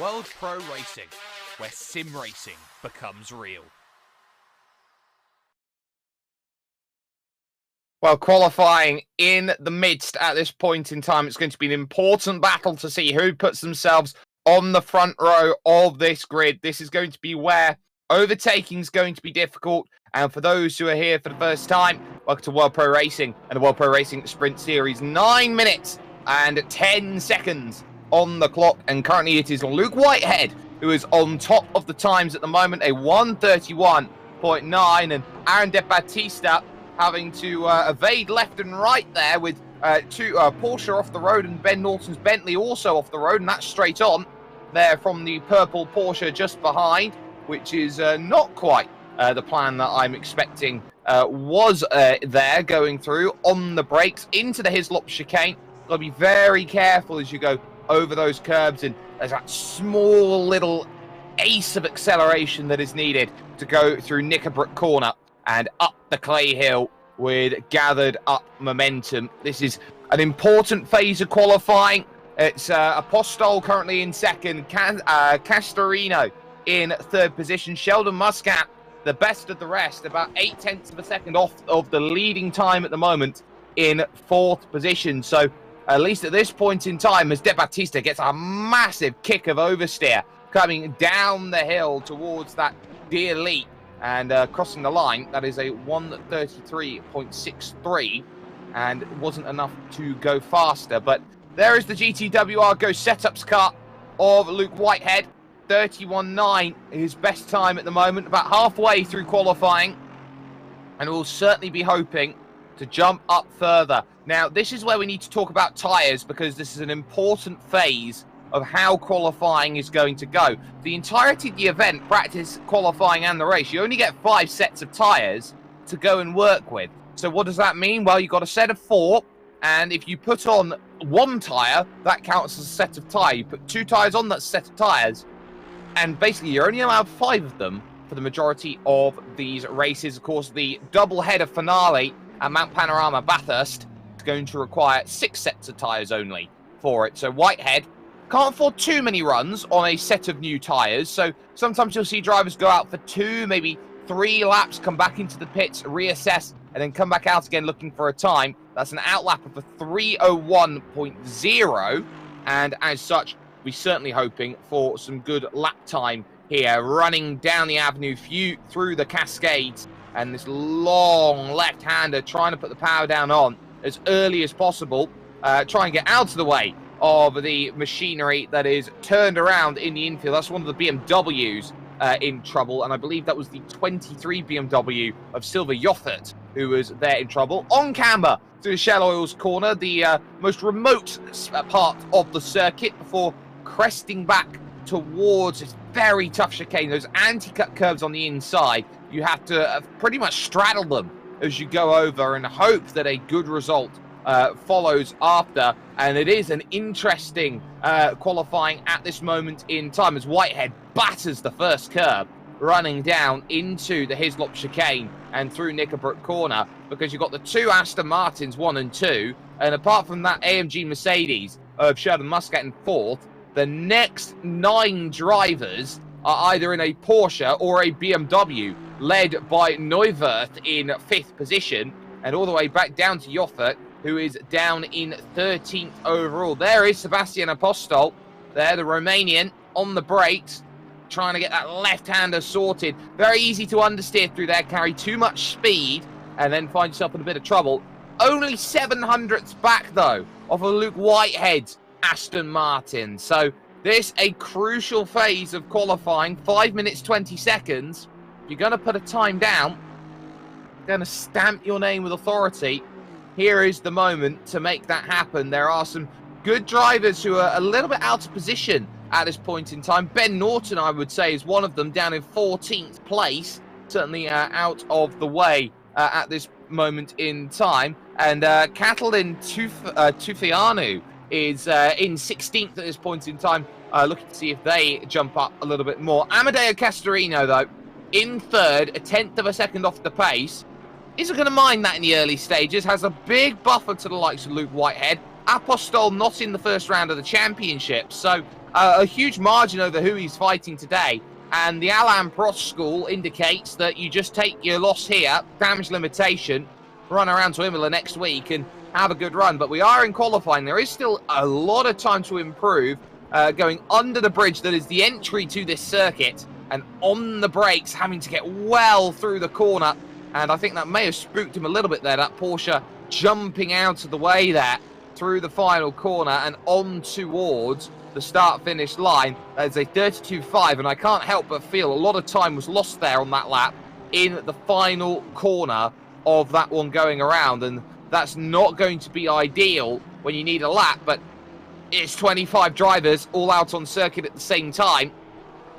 World Pro Racing, where sim racing becomes real. Well, qualifying in the midst at this point in time, it's going to be an important battle to see who puts themselves on the front row of this grid. This is going to be where overtaking is going to be difficult. And for those who are here for the first time, welcome to World Pro Racing and the World Pro Racing Sprint Series. 9 minutes and 10 seconds on the clock. And currently it is Luke Whitehead who is on top of the times at the moment, a 1:31.9. And Aaron De Battista having to evade left and right there with Porsche off the road and Ben Norton's Bentley also off the road, and that's straight on there from the purple Porsche just behind, which is not quite the plan that I'm expecting was there going through on the brakes into the Hislop chicane. Got to be very careful as you go over those curbs, and there's that small little ace of acceleration that is needed to go through Knickerbrook Corner and up the clay hill with gathered up momentum. This is an important phase of qualifying. It's Apostol currently in second, Castorino in third position, Sheldon Muscat, the best of the rest, about 0.8 of a second off of the leading time at the moment in fourth position. So at least at this point in time, as De Battista gets a massive kick of oversteer coming down the hill towards that dear leap, and crossing the line, that is a 1:33.63, and it wasn't enough to go faster. But there is the GTWR Go Setups car of Luke Whitehead, 31.9, his best time at the moment, about halfway through qualifying, and we'll certainly be hoping to jump up further. Now, this is where we need to talk about tyres, because this is an important phase of how qualifying is going to go. The entirety of the event, practice, qualifying and the race, you only get 5 sets of tyres to go and work with. So what does that mean? Well, you've got a set of 4, and if you put on 1 tyre, that counts as a set of tyre. You put 2 tyres on that set of tyres, and basically you're only allowed 5 of them for the majority of these races. Of course, the double-header finale at Mount Panorama Bathurst is going to require 6 sets of tyres only for it. So Whitehead can't afford too many runs on a set of new tyres, so sometimes you'll see drivers go out for 2, maybe 3 laps, come back into the pits, reassess, and then come back out again looking for a time. That's an outlap of a 3:01.0, and as such, we're certainly hoping for some good lap time here, running down the avenue through the Cascades, and this long left-hander trying to put the power down on as early as possible, try and get out of the way of the machinery that is turned around in the infield. That's one of the BMWs in trouble, and I believe that was the 23 BMW of Silver Yoffert who was there in trouble. On camber to the Shell Oils corner, the most remote part of the circuit, before cresting back towards this very tough chicane. Those anti-cut curves on the inside, you have to pretty much straddle them as you go over and hope that a good result follows after. And it is an interesting qualifying at this moment in time, as Whitehead batters the first curb, running down into the Hislop chicane and through Knickerbrook Corner, because you've got the 2 Aston Martins, 1 and 2, and apart from that AMG Mercedes of Sheldon Muscat in fourth, the next 9 drivers are either in a Porsche or a BMW, led by Neuwirth in 5th position, and all the way back down to Yoffert, who is down in 13th overall. There is Sebastian Apostol, there, the Romanian, on the brakes, trying to get that left-hander sorted. Very easy to understeer through there, carry too much speed, and then find yourself in a bit of trouble. Only 700ths back, though, of a Luke Whitehead's Aston Martin. So this a crucial phase of qualifying, 5 minutes, 20 seconds. If you're going to put a time down, you're going to stamp your name with authority. Here is the moment to make that happen. There are some good drivers who are a little bit out of position at this point in time. Ben Norton, I would say, is one of them, down in 14th place, certainly out of the way at this moment in time. And Catalin Tufianu is in 16th at this point in time, looking to see if they jump up a little bit more. Amadeo Castorino, though, in third, a 1/10 of a second off the pace. Isn't going to mind that in the early stages. Has a big buffer to the likes of Luke Whitehead. Apostol not in the first round of the championship. So a huge margin over who he's fighting today. And the Alain Prost school indicates that you just take your loss here, damage limitation, run around to Imola next week and have a good run. But we are in qualifying. There is still a lot of time to improve, going under the bridge that is the entry to this circuit, and on the brakes, having to get well through the corner. And I think that may have spooked him a little bit there, that Porsche jumping out of the way there through the final corner and on towards the start-finish line. There's a 32.5, and I can't help but feel a lot of time was lost there on that lap in the final corner of that one going around, and that's not going to be ideal when you need a lap, but it's 25 drivers all out on circuit at the same time.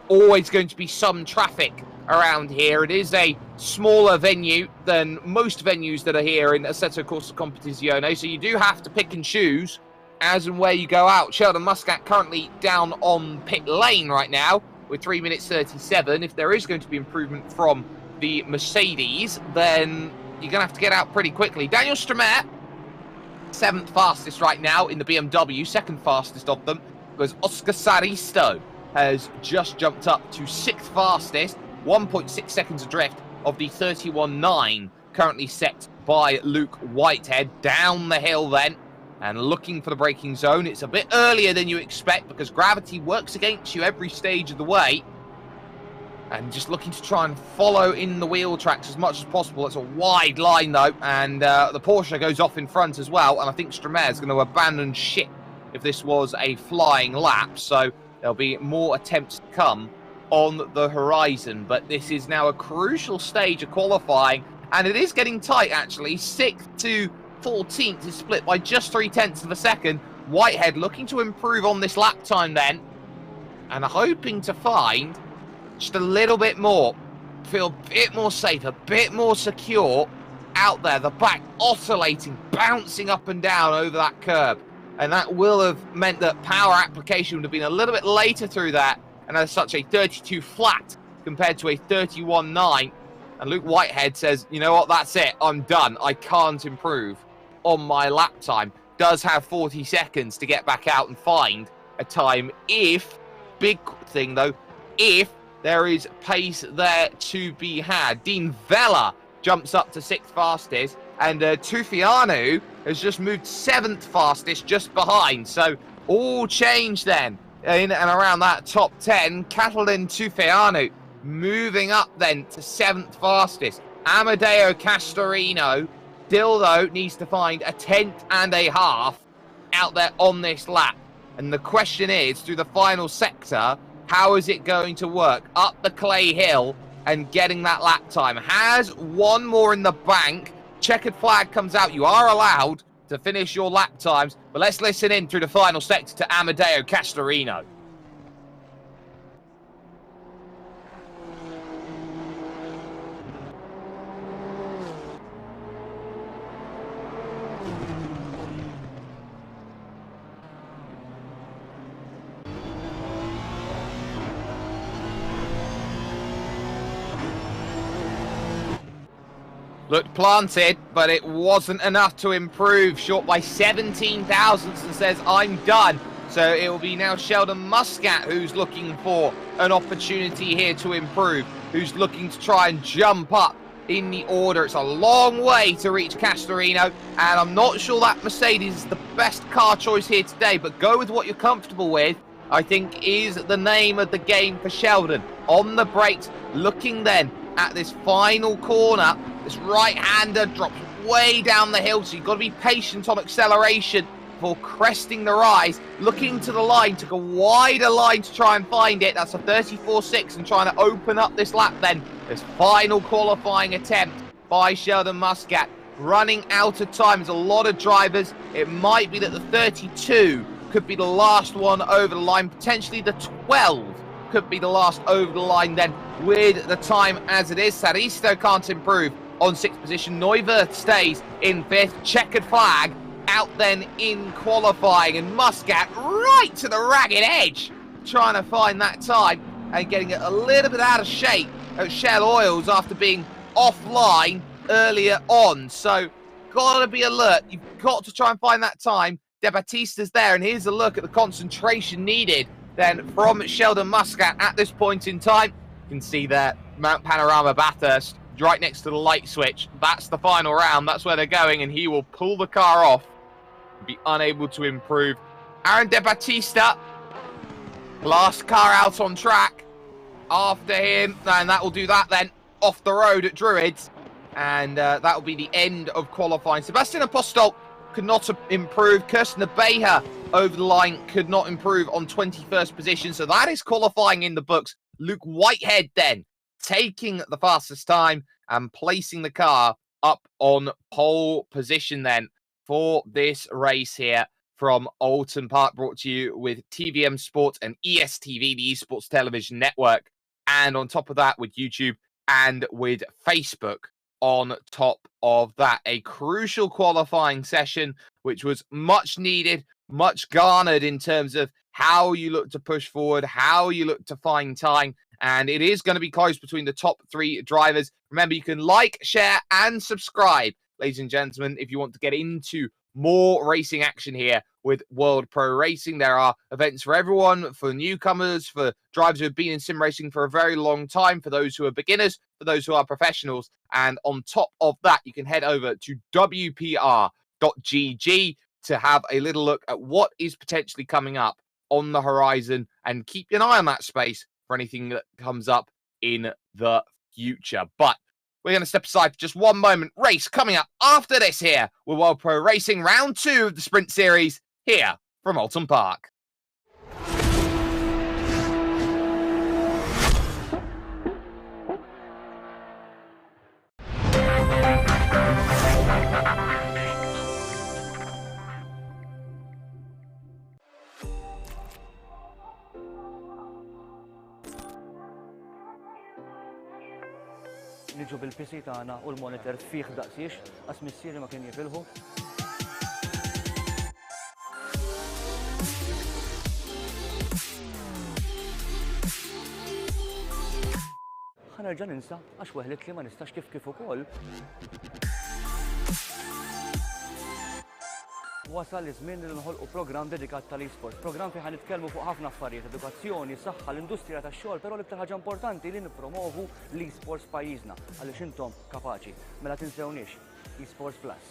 Always going to be some traffic around here. It is a smaller venue than most venues that are here in Assetto Corsa Competizione, so you do have to pick and choose as and where you go out. Sheldon Muscat currently down on pit lane right now with 3 minutes 37. If there is going to be improvement from the Mercedes, then you're going to have to get out pretty quickly. Daniel Stramer, 7th fastest right now in the BMW, 2nd fastest of them, because Oscar Saristo has just jumped up to 6th fastest, 1.6 seconds adrift of the 31.9 currently set by Luke Whitehead. Down the hill then, and looking for the braking zone. It's a bit earlier than you expect because gravity works against you every stage of the way. And just looking to try and follow in the wheel tracks as much as possible. It's a wide line though, and the Porsche goes off in front as well. And I think Stramer is going to abandon ship if this was a flying lap. So there'll be more attempts to come on the horizon. But this is now a crucial stage of qualifying, and it is getting tight actually. 6th to 14th is split by just 0.3 of a second. Whitehead looking to improve on this lap time then, and hoping to find just a little bit more, feel a bit more safe, a bit more secure out there. The back oscillating, bouncing up and down over that curb, and that will have meant that power application would have been a little bit later through that, and as such a 32 flat compared to a 31.9. And Luke Whitehead says, you know what, that's it, I'm done, I can't improve on my lap time. Does have 40 seconds to get back out and find a time if, big thing though, if there is pace there to be had. Dean Vella jumps up to 6th fastest, and Tufianu has just moved 7th fastest just behind. So all change then in and around that top 10. Catalin Tufianu moving up then to 7th fastest. Amadeo Castorino still though needs to find a 10th and a half out there on this lap. And the question is, through the final sector, how is it going to work up the clay hill and getting that lap time? Has one more in the bank. Checkered flag comes out. You are allowed to finish your lap times, but let's listen in through the final sector to Amadeo Castorino. Looked planted, but it wasn't enough to improve. Short by 17 thousandths, and says, I'm done. So it will be now Sheldon Muscat who's looking for an opportunity here to improve, who's looking to try and jump up in the order. It's a long way to reach Castorino, and I'm not sure that Mercedes is the best car choice here today, but go with what you're comfortable with, I think, is the name of the game for Sheldon. On the brakes, looking then at this final corner. This right-hander drops way down the hill, so you've got to be patient on acceleration before cresting the rise. Looking to the line, took a wider line to try and find it. That's a 34.6 and trying to open up this lap then. This final qualifying attempt by Sheldon Muscat. Running out of time. There's a lot of drivers. It might be that the 32 could be the last one over the line. Potentially the 12 could be the last over the line then with the time as it is. Saristo can't improve on 6th position. Neuwirth stays in 5th. Checkered flag out then in qualifying, and Muscat right to the ragged edge trying to find that time and getting it a little bit out of shape at Shell Oils after being offline earlier on. So gotta be alert. You've got to try and find that time. De Batista's there, and here's a look at the concentration needed then from Sheldon Muscat at this point in time. You can see there Mount Panorama Bathurst right next to the light switch. That's the final round. That's where they're going, and he will pull the car off and be unable to improve. Aaron De Battista, last car out on track after him, and that will do that then off the road at Druids, and that will be the end of qualifying. Sebastian Apostol could not improve. Kirsten Abeja over the line could not improve on 21st position, so that is qualifying in the books. Luke Whitehead then taking the fastest time and placing the car up on pole position then for this race here from Oulton Park, brought to you with TVM Sports and ESTV, the Esports Television Network, and on top of that with YouTube and with Facebook on top of that. A crucial qualifying session, which was much needed, much garnered in terms of how you look to push forward, how you look to find time, and it is going to be close between the top three drivers. Remember, you can like, share, and subscribe, ladies and gentlemen, if you want to get into more racing action here with World Pro Racing. There are events for everyone, for newcomers, for drivers who have been in sim racing for a very long time, for those who are beginners, for those who are professionals. And on top of that, you can head over to WPR.gg to have a little look at what is potentially coming up on the horizon, and keep an eye on that space for anything that comes up in the future. But we're going to step aside for just one moment. Race coming up after this here with World Pro Racing, round 2 of the Sprint Series here from Oulton Park. Niġu bil-PC tagħna u l-monitor fih daqsiex, għas missieri ma kien jifilħu. Ħanerġa' ninsa għax weħlet li ma nistax kif ukoll. Wasal iż-żmien li nħolqu programm dedikat tal-esports, programm fejn ħanitkellmu fuq ħafna affarijiet, edukazzjoni, saħħa, l-industrija tax-xogħol, però l-iktar ħaġa importanti li nippromovu l-esports pajjiżna għaliex intom kapaċi. Mela tinsewniex, esports Plus.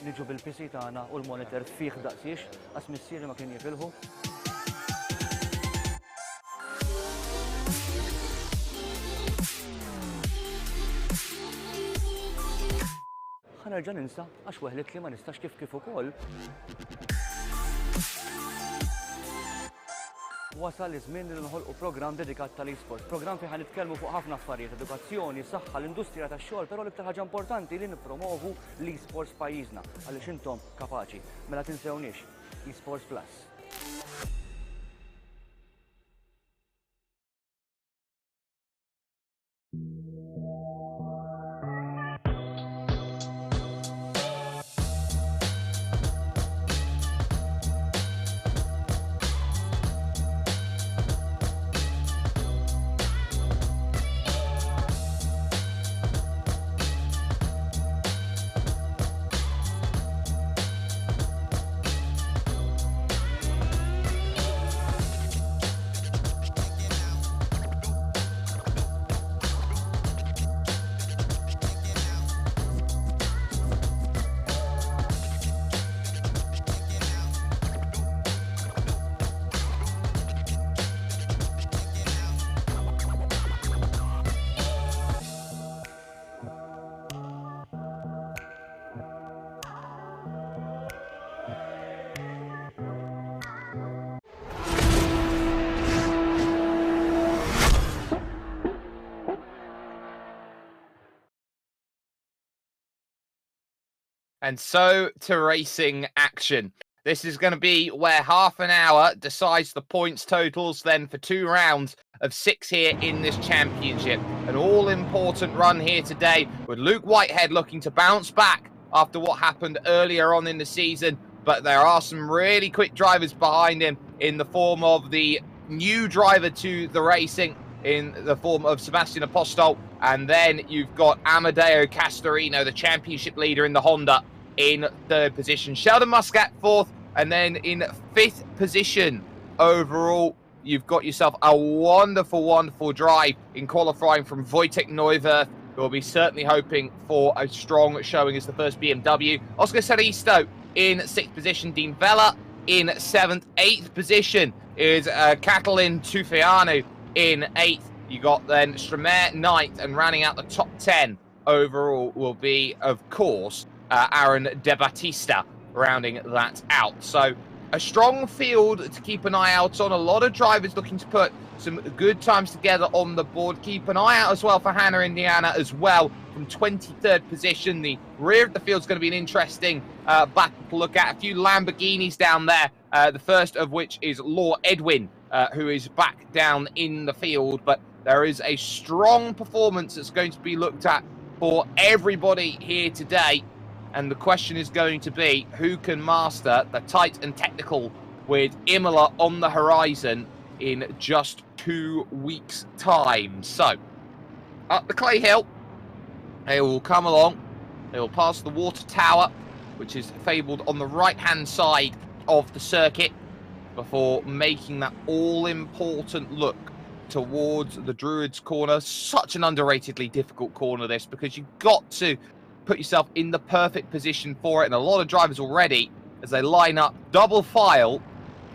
niġu bil-PC tagħna u l-monitor fih daqsiex għas missieri ma kien jifilħu. Ħanerġa' ninsa għax weħlet li ma nistax kif ukoll. Wasal iż-żmien li nħolqu programm dedikat tal-esports, programm fejn ħanitkellmu fuq ħafna affarijiet, edukazzjoni, saħħa, l-industrija tax-xogħol, però l-iktar ħaġa importanti li nippromovu l-esports pajjiżna għaliex intom kapaċi. Mela tinsewniex, esports plus. And so to racing action. This is going to be where half an hour decides the points totals then for 2 rounds of 6 here in this championship. An all-important run here today with Luke Whitehead looking to bounce back after what happened earlier on in the season. But there are some really quick drivers behind him in the form of the new driver to the racing in the form of Sebastian Apostol. And then you've got Amadeo Castorino, the championship leader in the Honda, in 3rd position. Sheldon Muscat 4th, and then in 5th position overall, you've got yourself a wonderful, wonderful drive in qualifying from Wojtek Neuwirth, who will be certainly hoping for a strong showing as the first BMW. Oscar Saristo in 6th position. Dean Vella in 7th. 8th position is Catalin Tufeanu in 8th. You got then Stremer 9th, and rounding out the top 10 overall will be, of course, Aaron De Battista rounding that out. So a strong field to keep an eye out on. A lot of drivers looking to put some good times together on the board. Keep an eye out as well for Hannah Indiana as well from 23rd position. The rear of the field is going to be an interesting battle to look at. A few Lamborghinis down there, the first of which is Law Edwin, who is back down in the field. But there is a strong performance that's going to be looked at for everybody here today. And the question is going to be who can master the tight and technical with Imola on the horizon in just 2 weeks' time. So, up the Clay Hill, they will come along. They will pass the water tower, which is fabled on the right-hand side of the circuit, before making that all-important look towards the Druids corner. Such an underratedly difficult corner, this, because you've got to put yourself in the perfect position for it. And a lot of drivers already, as they line up double file,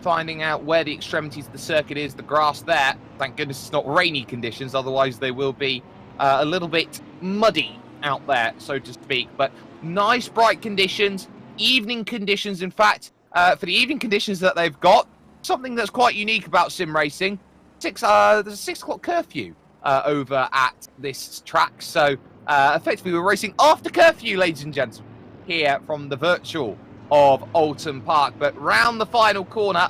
finding out where the extremities of the circuit is, the grass there. Thank goodness it's not rainy conditions, otherwise they will be a little bit muddy out there, so to speak. But nice bright conditions, evening conditions, in fact. For the evening conditions that they've got, something that's quite unique about sim racing, there's a 6 o'clock curfew over at this track. So effectively we're racing after curfew, ladies and gentlemen, here from the virtual of Oulton Park. But round the final corner,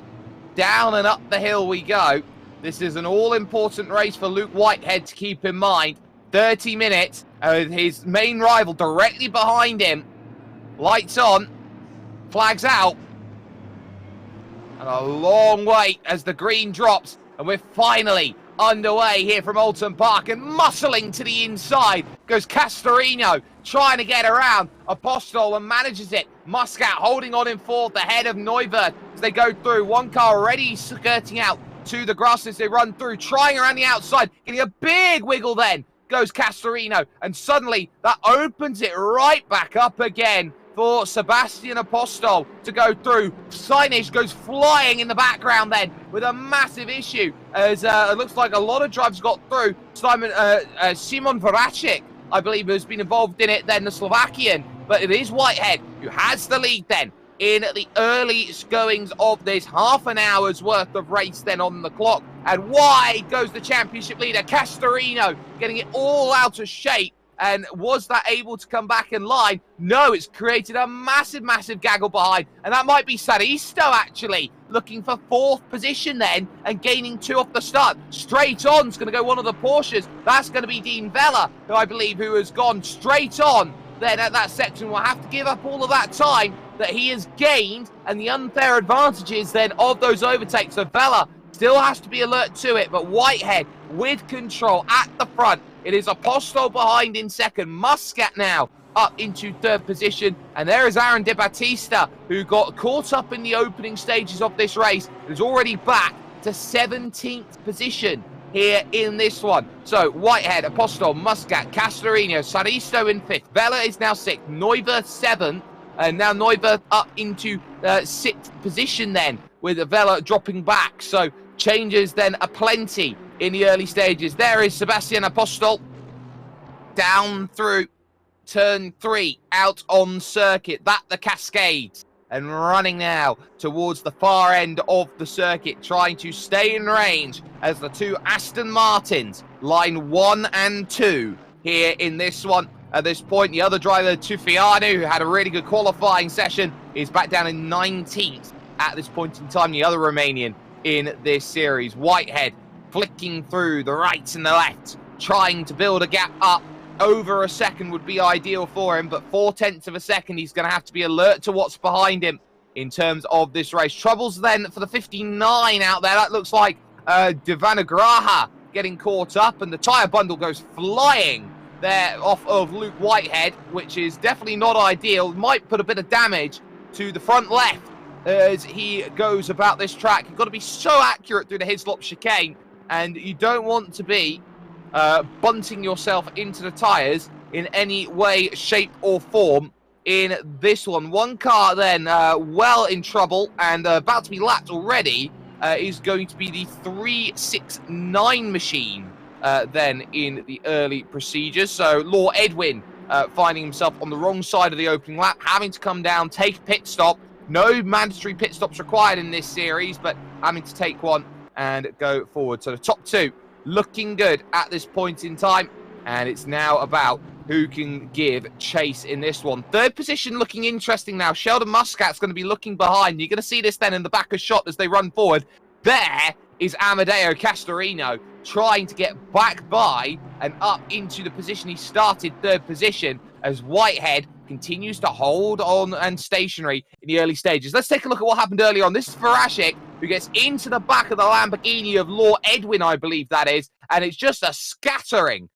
down and up the hill we go. This is an all-important race for Luke Whitehead to keep in mind. 30 minutes, with his main rival directly behind him. Lights on, flags out. And a long wait as the green drops. And we're finally underway here from Oulton Park, and muscling to the inside goes Castorino, trying to get around Apostol, and manages it. Muscat holding on in 4th ahead of Neuwirth as they go through. One car already skirting out to the grass as they run through, trying around the outside, getting a big wiggle. Then goes Castorino, and suddenly that opens it right back up again for Sebastian Apostol to go through. Signage goes flying in the background then with a massive issue as it looks like a lot of drivers got through. Simon Voracek, I believe, has been involved in it, then the Slovakian. But it is Whitehead who has the lead then in the early goings of this half an hour's worth of race then on the clock. And wide goes the championship leader, Castorino, getting it all out of shape. And was that able to come back in line? No, it's created a massive, massive gaggle behind. And that might be Saristo, actually, looking for 4th position then and gaining 2 off the start. Straight on is going to go one of the Porsches. That's going to be Dean Vella, who I believe who has gone straight on. Then at that section will have to give up all of that time that he has gained and the unfair advantages then of those overtakes. So Vella still has to be alert to it, but Whitehead with control at the front. It is Apostol behind in second. Muscat now up into 3rd position. And there is Aaron De Battista, who got caught up in the opening stages of this race. Is already back to 17th position here in this one. So Whitehead, Apostol, Muscat, Castorino, Saristo in 5th. Vella is now 6th. Neuwer 7th. And now Neuwer up into 6th position then, with Vella dropping back. So changes then aplenty in the early stages. There is Sebastian Apostol down through turn 3, out on circuit. That the Cascades. And running now towards the far end of the circuit, trying to stay in range as the 2 Aston Martins, line 1 and 2 here in this one. At this point, the other driver, Tufianu, who had a really good qualifying session, is back down in 19th at this point in time, the other Romanian in this series. Whitehead flicking through the right and the left, trying to build a gap up. Over a second would be ideal for him, but 0.4 of a second, he's going to have to be alert to what's behind him in terms of this race. Troubles then for the 59 out there. That looks like Devanagraha getting caught up, and the tyre bundle goes flying there off of Luke Whitehead, which is definitely not ideal. Might put a bit of damage to the front left as he goes about this track. You've got to be so accurate through the Hislop chicane, and you don't want to be bunting yourself into the tyres in any way, shape or form in this one. One car then well in trouble and about to be lapped already is going to be the 369 machine then in the early procedures. So Law Edwin finding himself on the wrong side of the opening lap, having to come down, take a pit stop. No mandatory pit stops required in this series, but having to take one and go forward. So the top 2 looking good at this point in time, and it's now about who can give chase in this one. 3rd position looking interesting now. Sheldon Muscat's going to be looking behind. You're going to see this then in the back of shot as they run forward. There is Amadeo Castorino trying to get back by and up into the position he started, 3rd position, as Whitehead continues to hold on and stationary in the early stages. Let's take a look at what happened early on. This is Voracek, who gets into the back of the Lamborghini of Law Edwin, I believe that is, and it's just a scattering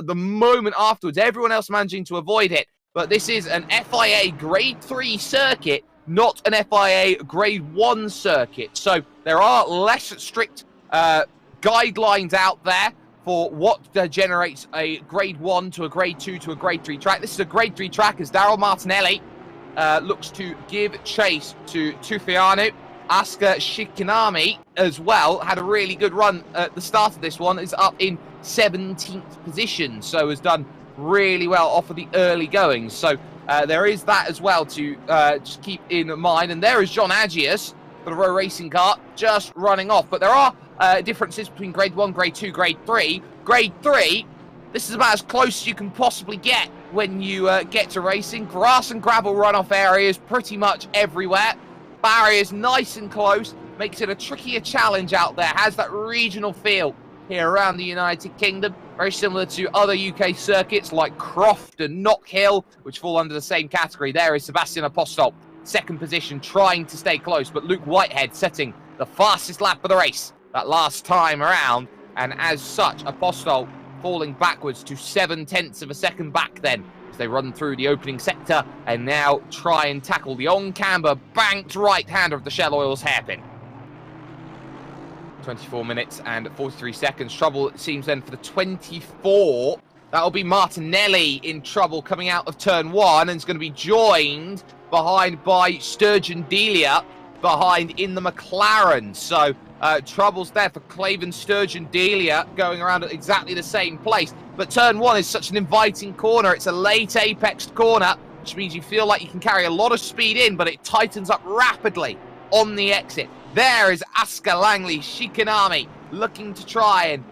the moment afterwards. Everyone else managing to avoid it, but this is an FIA Grade 3 circuit, not an FIA Grade 1 circuit. So there are less strict guidelines out there for what generates a Grade 1 to a Grade 2 to a Grade 3 track. This is a Grade 3 track as Daryl Martinelli looks to give chase to Tufianu. Asker Shikinami as well had a really good run at the start of this one. Is up in 17th position, so has done really well off of the early goings. So there is that as well to just keep in mind. And there is John Agius for the Row Racing car just running off. But there are differences between Grade 1, Grade 2, Grade 3. Grade 3, this is about as close as you can possibly get when you get to racing. Grass and gravel runoff areas pretty much everywhere. Barriers nice and close, makes it a trickier challenge out there, has that regional feel here around the United Kingdom, very similar to other UK circuits like Croft and Knock Hill, which fall under the same category. There is Sebastian Apostol, 2nd position, trying to stay close, but Luke Whitehead setting the fastest lap of the race that last time around, and as such, Apostol falling backwards to 0.7 of a second back then, as they run through the opening sector and now try and tackle the on-camber banked right-hander of the Shell Oils hairpin. 24 minutes and 43 seconds. Trouble, it seems then, for the 24 That'll be Martinelli in trouble coming out of turn 1, and is going to be joined behind by Sturgeon Delia behind in the McLaren. So troubles there for Claven Sturgeon Delia going around at exactly the same place. But turn 1 is such an inviting corner. It's a late apexed corner, which means you feel like you can carry a lot of speed in, but it tightens up rapidly on the exit. There is Aska Langley Shikanami looking to try and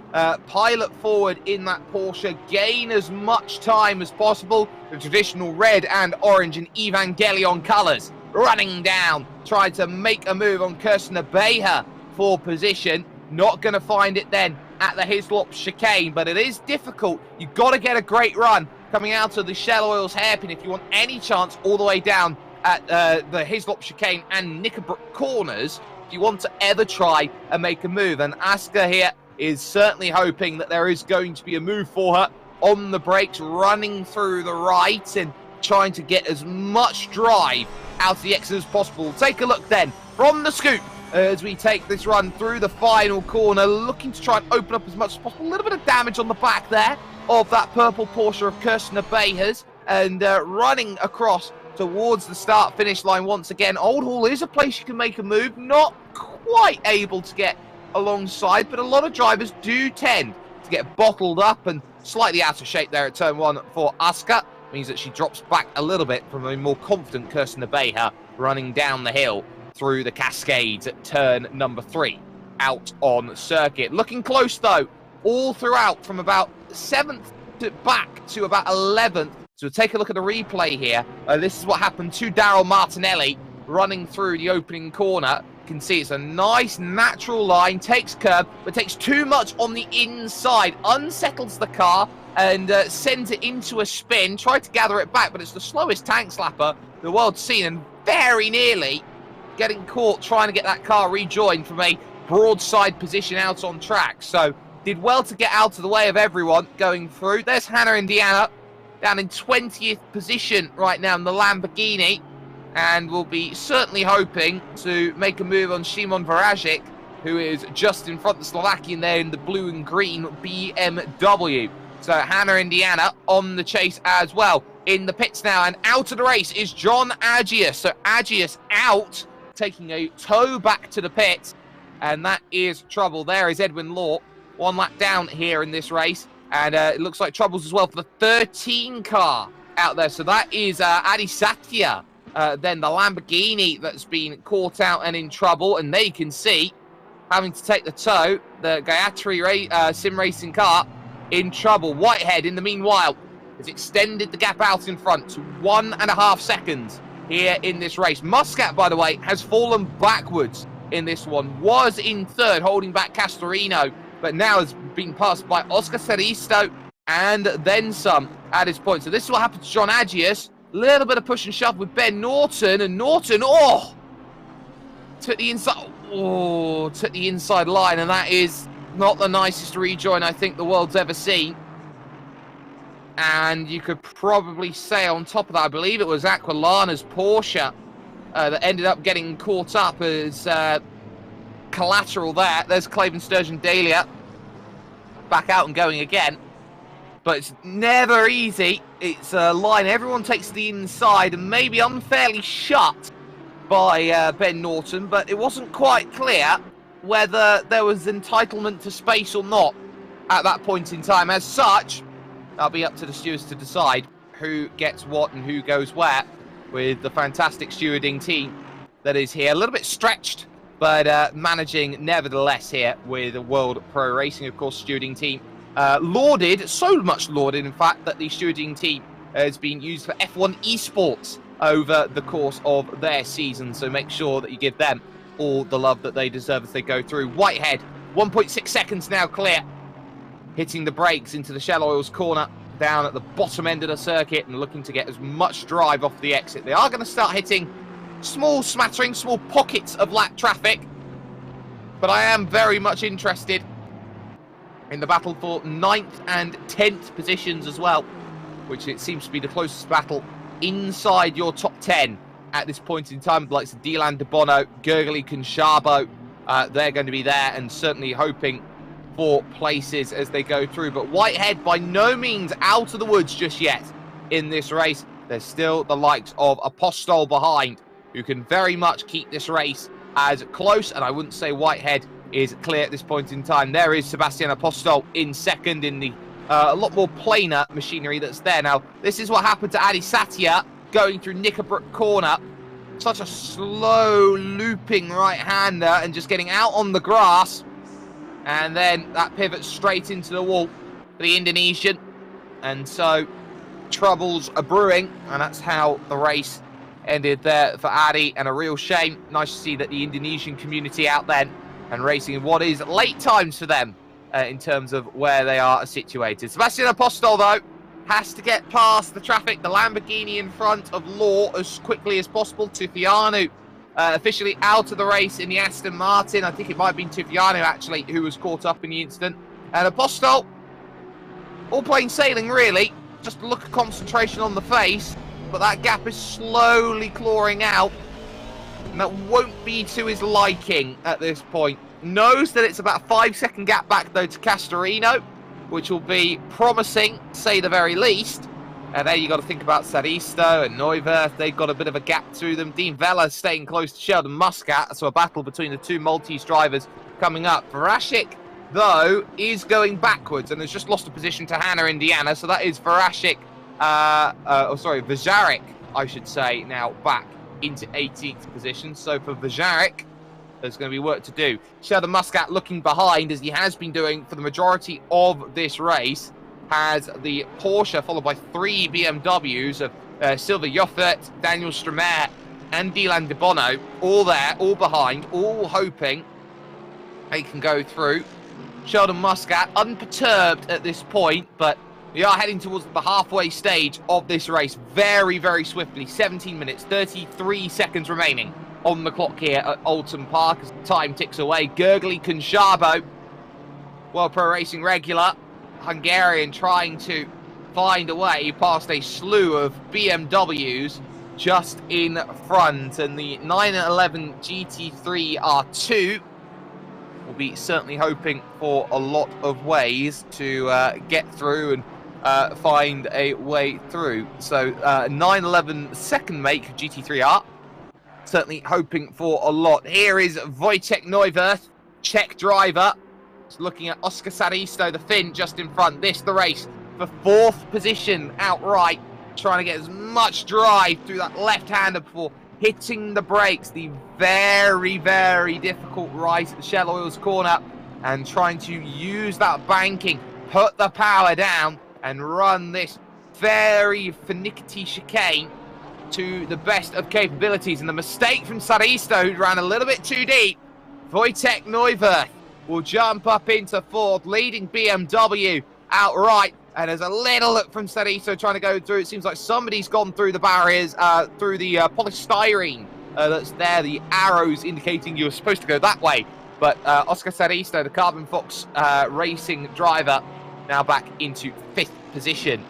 pilot forward in that Porsche, gain as much time as possible. The traditional red and orange and Evangelion colours running down, trying to make a move on Kirsten Abeja for position. Not going to find it then at the Hislop chicane, but it is difficult. You've got to get a great run coming out of the Shell Oils hairpin if you want any chance all the way down at the Hislop chicane and Knickerbrook corners if you want to ever try and make a move. And Aska here is certainly hoping that there is going to be a move for her on the brakes, running through the right and trying to get as much drive out of the exit as possible. Take a look then from the scoop as we take this run through the final corner, looking to try and open up as much as possible. A little bit of damage on the back there of that purple Porsche of Kirsten Abejas, and running across towards the start-finish line once again. Old Hall is a place you can make a move, not quite able to get alongside, but a lot of drivers do tend to get bottled up and slightly out of shape there at turn 1 for Aska. Means that she drops back a little bit from a more confident Kirsten Abeja running down the hill through the Cascades at turn number 3 out on circuit. Looking close though all throughout from about 7th back to about 11th. So we'll take a look at the replay here. This is what happened to Daryl Martinelli running through the opening corner. You can see it's a nice natural line, takes curb, but takes too much on the inside, unsettles the car and sends it into a spin. Tried to gather it back, but it's the slowest tank slapper the world's seen, and very nearly getting caught trying to get that car rejoined from a broadside position out on track. So did well to get out of the way of everyone going through. There's Hannah Indiana down in 20th position right now in the Lamborghini, and will be certainly hoping to make a move on Szymon Varajic, who is just in front of the Slovakian there in the blue and green BMW. So Hannah Indiana on the chase as well. In the pits now, and out of the race is John Agius. So Agius out, taking a tow back to the pits, and that is trouble. There is Edwin Law, 1 lap down here in this race, and it looks like troubles as well for the 13 car out there. So that is Adi Satya, then the Lamborghini that's been caught out and in trouble, and there you can see having to take the tow, the Gayatri sim racing car in trouble. Whitehead, in the meanwhile, has extended the gap out in front to 1.5 seconds here in this race. Muscat, by the way, has fallen backwards in this one. Was in 3rd, holding back Castorino, but now has been passed by Oscar Seristo and then some at his point. So this is what happened to John Agius. Little bit of push and shove with Ben Norton, and Norton, took the inside line, and that is not the nicest rejoin I think the world's ever seen. And you could probably say on top of that, I believe it was Aquilana's Porsche that ended up getting caught up as collateral there. There's Claven Sturgeon Dahlia back out and going again. But it's never easy. It's a line everyone takes the inside, and maybe unfairly shut by Ben Norton, but it wasn't quite clear whether there was entitlement to space or not at that point in time. As such, that'll be up to the stewards to decide who gets what and who goes where, with the fantastic stewarding team that is here. A little bit stretched, but managing nevertheless here with the World Pro Racing, of course, stewarding team. Lauded, so much lauded, in fact, that the stewarding team has been used for F1 esports over the course of their season. So make sure that you give them all the love that they deserve as they go through. Whitehead, 1.6 seconds now clear. Hitting the brakes into the Shell Oils corner down at the bottom end of the circuit and looking to get as much drive off the exit. They are going to start hitting small smattering, small pockets of lap traffic. But I am very much interested in the battle for 9th and 10th positions as well, which it seems to be the closest battle inside your top 10 at this point in time. The likes of Dylan De Bono, Gergely Conchabo, they're going to be there, and certainly hoping for places as they go through. But Whitehead by no means out of the woods just yet in this race. There's still the likes of Apostol behind, who can very much keep this race as close, and I wouldn't say Whitehead is clear at this point in time. There is Sebastian Apostol in second in the a lot more planar machinery that's there. Now, this is what happened to Adi Satia going through Knickerbrook Corner. Such a slow looping right-hander and just getting out on the grass. And then that pivot straight into the wall for the Indonesian. And so troubles are brewing, and that's how the race ended there for Adi, and a real shame. Nice to see that the Indonesian community out then and racing in what is late times for them in terms of where they are situated. Sebastian Apostol, though, has to get past the traffic, the Lamborghini in front of Law as quickly as possible. Tufianu officially out of the race in the Aston Martin. I think it might have been Tufianu, actually, who was caught up in the incident. And Apostol, all plain sailing, really. Just a look of concentration on the face, but that gap is slowly clawing out. And that won't be to his liking at this point. Knows that it's about a 5-second gap back, though, to Castorino, which will be promising, say the very least. And there you got to think about Saristo and Neuwirth. They've got a bit of a gap through them. Dean Vella staying close to Sheldon Muscat. So a battle between the two Maltese drivers coming up. Varashik, though, is going backwards and has just lost a position to Hannah Indiana. So that is Vajarek, I should say, now back into 18th position. So for Vajarek, there's going to be work to do. Sheldon Muscat looking behind, as he has been doing for the majority of this race, has the Porsche followed by 3 BMWs of Silva Joffert, Daniel Stramer and Dylan De Bono, all there, all behind, all hoping they can go through. Sheldon Muscat unperturbed at this point, but we are heading towards the halfway stage of this race very, very swiftly. 17 minutes, 33 seconds remaining on the clock here at Oulton Park as time ticks away. Gurgly Kunshabo, World Pro Racing regular, Hungarian, trying to find a way past a slew of BMWs just in front. And the 911 GT3 R2 will be certainly hoping for a lot of ways to get through and find a way through. So 911 second make GT3R, certainly hoping for a lot. Here is Wojtek Neuwirth, Czech driver. Just looking at Oscar Saristo, the Finn, just in front. This, the race for 4th position outright. Trying to get as much drive through that left-hander before hitting the brakes. The very, very difficult rise at the Shell Oils corner. And trying to use that banking, put the power down, and run this very finicky chicane to the best of capabilities. And the mistake from Saristo, who ran a little bit too deep. Wojtek Neuwirth will jump up into 4th, leading BMW outright. And there's a little look from Saristo trying to go through. It seems like somebody's gone through the barriers, through the polystyrene that's there. The arrows indicating you're supposed to go that way. But Oscar Saristo, the Carbon Fox racing driver, now back into 5th position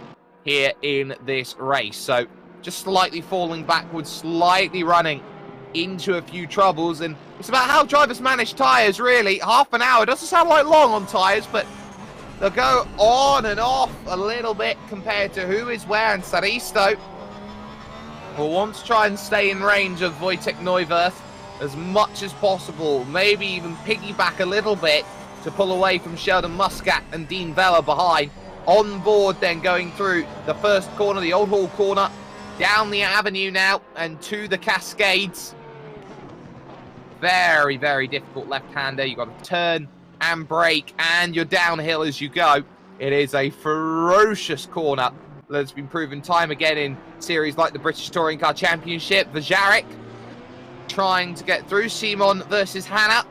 here in this race. So just slightly falling backwards, slightly running into a few troubles. And it's about how drivers manage tyres, really. Half an hour doesn't sound like long on tyres, but they'll go on and off a little bit compared to who is where. And Saristo will want to try and stay in range of Wojtek Neuwirth as much as possible. Maybe even piggyback a little bit to pull away from Sheldon Muscat and Dean Vella behind. On board then, going through the first corner, the Old Hall corner, down the avenue now and to the Cascades. Very, very difficult left-hander. You've got to turn and brake, and you're downhill as you go. It is a ferocious corner that's been proven time again in series like the British Touring Car Championship. Vajarek trying to get through. Simon versus Hannah.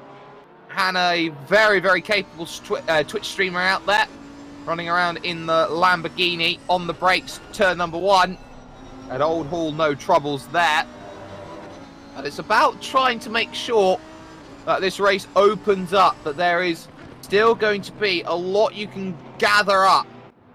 Hannah, a very, very capable Twitch streamer out there, running around in the Lamborghini on the brakes, turn number 1. At Old Hall, no troubles there. And it's about trying to make sure that this race opens up, that there is still going to be a lot you can gather up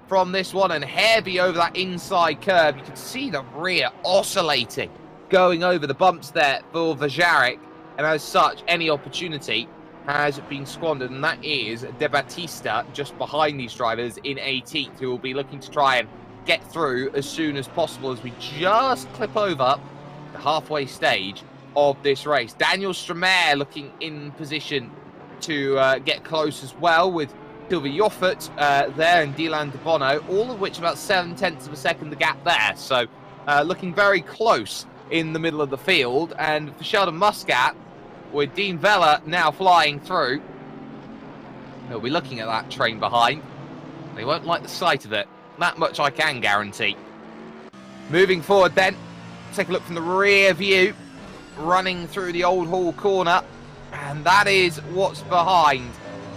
from this one, and heavy over that inside curve. You can see the rear oscillating, going over the bumps there for Vajarek, and as such, any opportunity has been squandered, and that is De Battista just behind these drivers in 18th, who will be looking to try and get through as soon as possible as we just clip over the halfway stage of this race. Daniel Stramer looking in position to get close as well, with Silva Yoffert there and Dylan De Bono, all of which about 0.7 of a second the gap there. So looking very close in the middle of the field. And for Sheldon Muscat, with Dean Vella now flying through, he'll be looking at that train behind. They won't like the sight of it. That much I can guarantee. Moving forward then, take a look from the rear view, running through the Old Hall corner, and that is what's behind.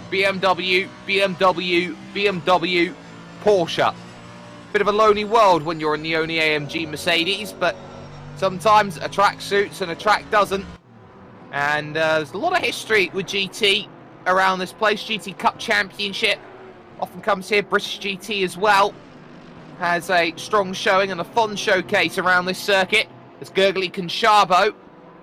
BMW, BMW, BMW, Porsche. Bit of a lonely world when you're in the only AMG Mercedes, but sometimes a track suits and a track doesn't. And there's a lot of history with GT around this place. GT Cup Championship often comes here. British GT as well has a strong showing and a fun showcase around this circuit, as Gergely Conchabo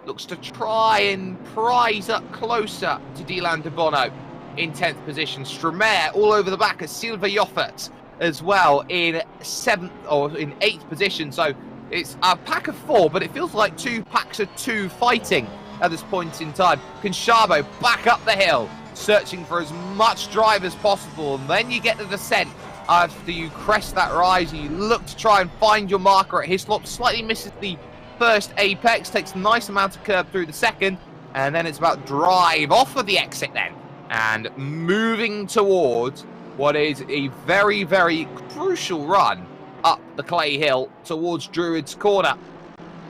looks to try and prize up closer to Dylan De Bono in 10th position. Stramer all over the back of Silva Yoffert as well in 7th or in 8th position. So it's a pack of 4, but it feels like 2 packs of 2 fighting at this point in time. Conchabo back up the hill, searching for as much drive as possible, and then you get the descent after you crest that rise and you look to try and find your marker at Hislop. Slightly misses the first apex, takes a nice amount of curb through the second, and then it's about drive off of the exit then, and moving towards what is a very, very crucial run up the clay hill towards Druids Corner.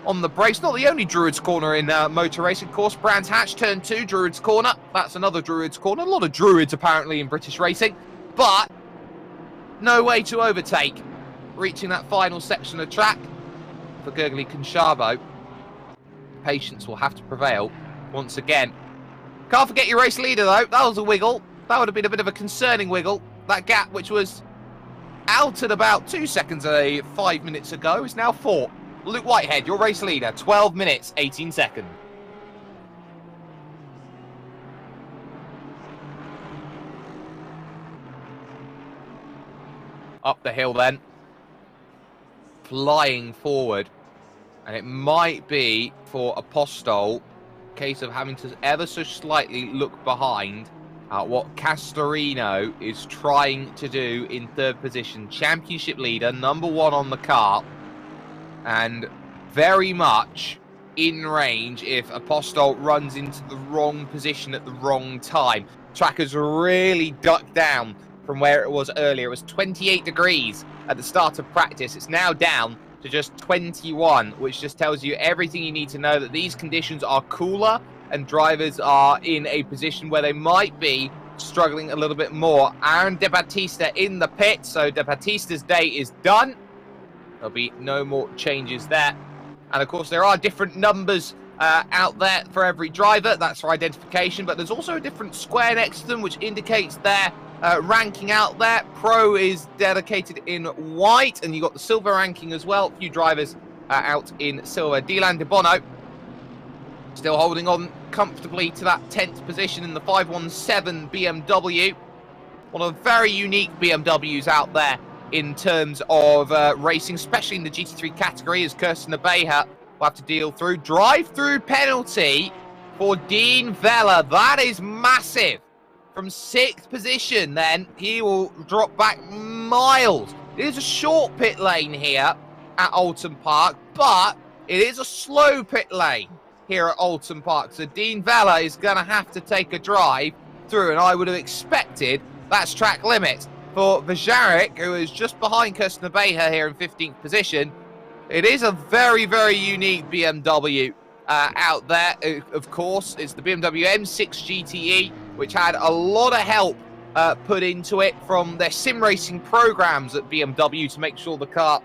On the brakes, not the only Druids Corner in motor racing, of course. Brands Hatch, turn 2, Druids Corner. That's another Druids Corner. A lot of Druids apparently in British racing, but no way to overtake. Reaching that final section of track for Gergely Conchabo. Patience will have to prevail once again. Can't forget your race leader though. That was a wiggle. That would have been a bit of a concerning wiggle. That gap, which was out at about 2 seconds 5 minutes ago, is now 4. Luke Whitehead, your race leader, 12 minutes, 18 seconds. Up the hill then. Flying forward. And it might be for Apostol a case of having to ever so slightly look behind at what Castorino is trying to do in 3rd position. Championship leader, number 1 on the car. And very much in range if Apostol runs into the wrong position at the wrong time. Track has really ducked down from where it was earlier. It was 28 degrees at the start of practice. It's now down to just 21, which just tells you everything you need to know, that these conditions are cooler and drivers are in a position where they might be struggling a little bit more. Aaron De Battista in the pit, so De Battista's day is done. There'll be no more changes there. And of course, there are different numbers out there for every driver. That's for identification. But there's also a different square next to them, which indicates their ranking out there. Pro is dedicated in white, and you've got the silver ranking as well. A few drivers out in silver. Dylan De Bono still holding on comfortably to that 10th position in the 517 BMW. One of the very unique BMWs out there in terms of racing, especially in the GT3 category, as Kirsten Abeja will have to deal through. Drive-through penalty for Dean Vella. That is massive. From 6th position, then, he will drop back miles. It is a short pit lane here at Oulton Park, but it is a slow pit lane here at Oulton Park. So Dean Vella is going to have to take a drive through, and I would have expected that's track limit. For Vajarek, who is just behind Kirsten Abeja here in 15th position, it is a very, very unique BMW out there. Of course, it's the BMW M6 GTE, which had a lot of help put into it from their sim racing programs at BMW to make sure the car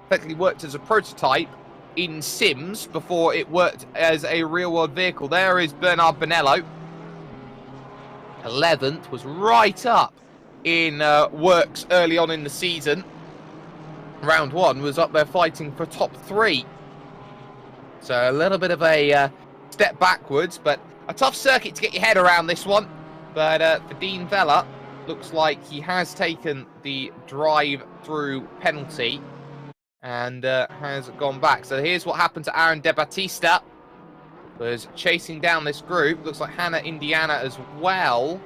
effectively worked as a prototype in sims before it worked as a real-world vehicle. There is Bernard Bonello. 11th, was right up in works early on in the season. Round 1 was up there fighting for top 3. So a little bit of a step backwards, but a tough circuit to get your head around this one. But for Dean Vella, looks like he has taken the drive-through penalty and has gone back. So here's what happened to Aaron De Battista. Was chasing down this group. Looks like Hannah Indiana as well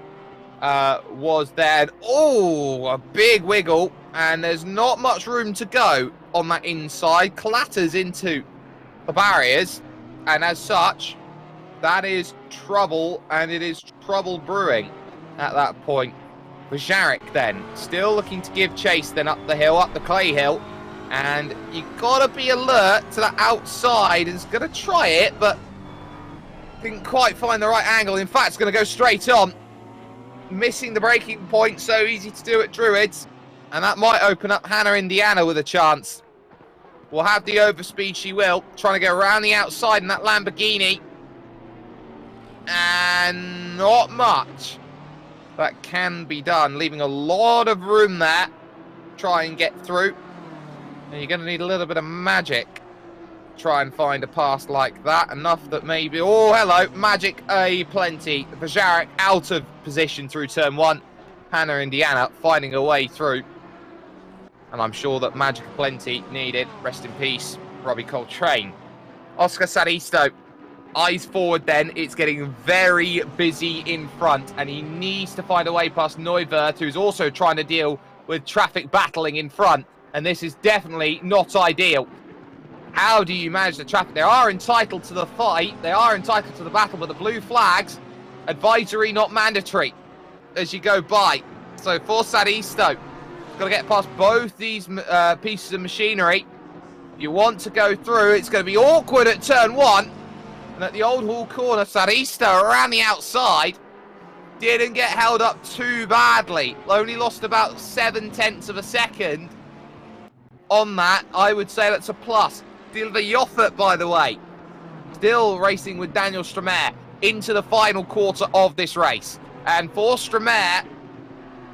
was there. Oh, a big wiggle. And there's not much room to go on that inside. Clatters into the barriers. And as such, that is trouble. And it is trouble brewing at that point. Vajarek then, still looking to give chase then up the hill, up the clay hill. And you got to be alert to the outside. He's going to try it, but didn't quite find the right angle. In fact, it's going to go straight on. Missing the braking point, so easy to do at Druids. And that might open up Hannah Indiana with a chance. Will have the overspeed she will. Trying to go around the outside in that Lamborghini. And not much that can be done. Leaving a lot of room there. Try and get through. And you're going to need a little bit of magic. Try and find a pass like that. Enough that maybe... Oh, hello. Magic plenty. Vajarek out of position through turn one. Hannah Indiana finding a way through. And I'm sure that magic plenty needed. Rest in peace, Robbie Coltrane. Oscar Saristo. Eyes forward then. It's getting very busy in front. And he needs to find a way past Neuwirth, who's also trying to deal with traffic battling in front. And this is definitely not ideal. How do you manage the traffic? They are entitled to the fight. They are entitled to the battle, but the blue flags, advisory, not mandatory, as you go by. So for Saristo, got to get past both these pieces of machinery. If you want to go through, it's going to be awkward at turn one. And at the Old Hall corner, Saristo around the outside didn't get held up too badly. Only lost about 0.7 of a second on that. I would say that's a plus. Still the Yoffert, by the way. Still racing with Daniel Stramer into the final quarter of this race. And for Stramer,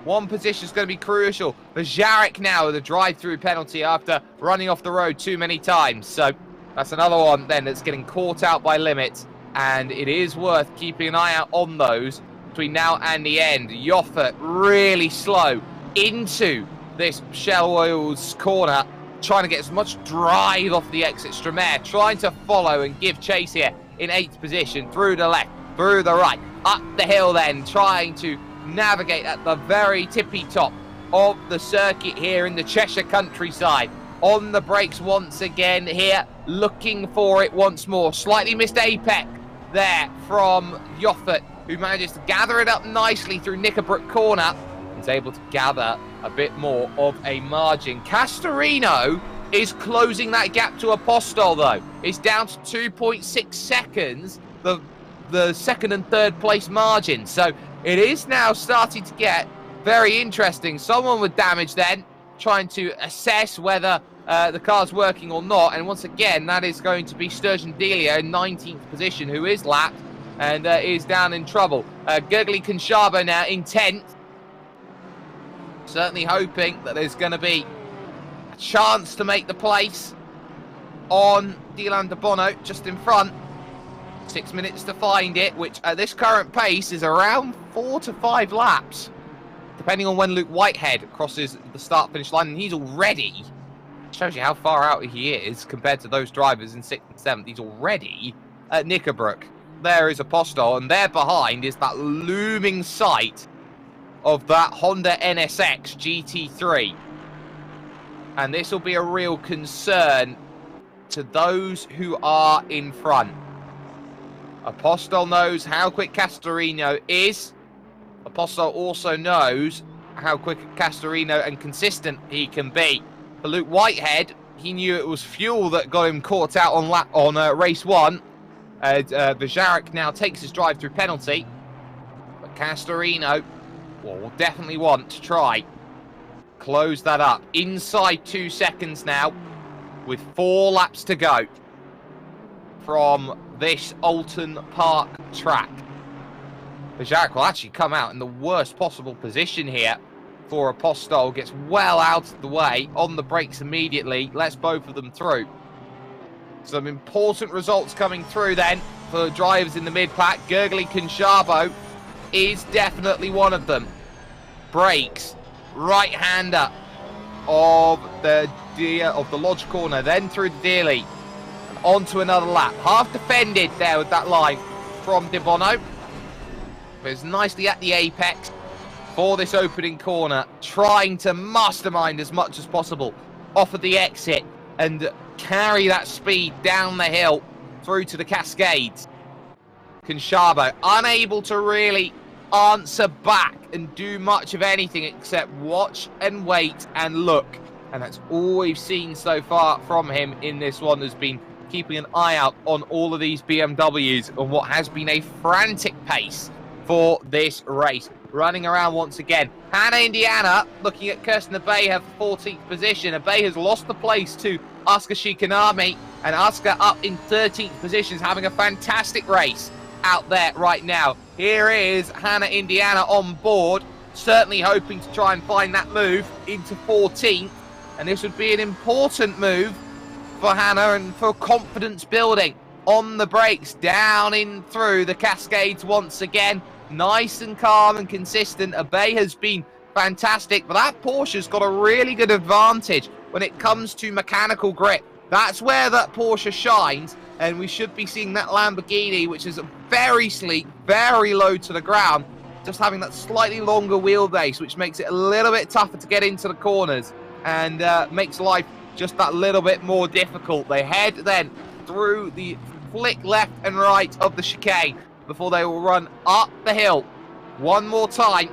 one position is going to be crucial. Vajarek now with a drive-through penalty after running off the road too many times. So that's another one then that's getting caught out by limits. And it is worth keeping an eye out on those between now and the end. Yoffert really slow into this Shell Oils corner, trying to get as much drive off the exit. Stramer trying to follow and give chase here in 8th position, through the left, through the right, up the hill then, trying to navigate at the very tippy top of the circuit here in the Cheshire countryside. On the brakes once again here, looking for it once more. Slightly missed apex there from Yoffert, who manages to gather it up nicely through Knickerbrook corner. Is able to gather a bit more of a margin. Castorino is closing that gap to Apostol, though. It's down to 2.6 seconds, the second and third place margin. So it is now starting to get very interesting. Someone with damage then, trying to assess whether the car's working or not. And once again, that is going to be Sturgeon Delia in 19th position, who is lapped and is down in trouble. Gurgly Conchabo now in 10th. Certainly hoping that there's going to be a chance to make the place on Dylan De Bono just in front. 6 minutes to find it, which at this current pace is around 4 to 5 laps, depending on when Luke Whitehead crosses the start-finish line. And he's already, shows you how far out he is compared to those drivers in 6th and 7th. He's already at Knickerbrook. There is Apostol, and there behind is that looming sight of that Honda NSX GT3. And this will be a real concern to those who are in front. Apostol knows how quick Castorino is. Apostol also knows how quick Castorino and consistent he can be. For Luke Whitehead, he knew it was fuel that got him caught out on race one. Vajarek now takes his drive-through penalty. But Castorino will definitely want to try close that up. Inside 2 seconds now, with 4 laps to go from this Oulton Park track. Vajarek will actually come out in the worst possible position here for Apostol. Gets well out of the way, on the brakes immediately, lets both of them through. Some important results coming through then for drivers in the mid-pack. Gurgly Conchabo is definitely one of them. Brakes, right-hander of the Lodge corner, then through the Dearly, and onto another lap. Half defended there with that line from De Bono. But it's nicely at the apex for this opening corner, trying to mastermind as much as possible off of the exit and carry that speed down the hill through to the Cascades. Conchabo unable to really answer back and do much of anything except watch and wait and look. And that's all we've seen so far from him in this one, has been keeping an eye out on all of these BMWs on what has been a frantic pace for this race. Running around once again. Hannah Indiana looking at Kirsten Abeja for 14th position. Abeja has lost the place to Asuka Shikanami, and Asuka up in 13th position, having a fantastic race out there right now. Here is Hannah Indiana on board, certainly hoping to try and find that move into 14th, and this would be an important move for Hannah and for confidence building on the brakes, down in through the Cascades once again. Nice and calm and consistent. Abe has been fantastic, but that Porsche's got a really good advantage when it comes to mechanical grip. That's where that Porsche shines, and we should be seeing that Lamborghini, which is very sleek, very low to the ground, just having that slightly longer wheelbase, which makes it a little bit tougher to get into the corners and makes life just that little bit more difficult. They head then through the flick left and right of the chicane before they will run up the hill one more time.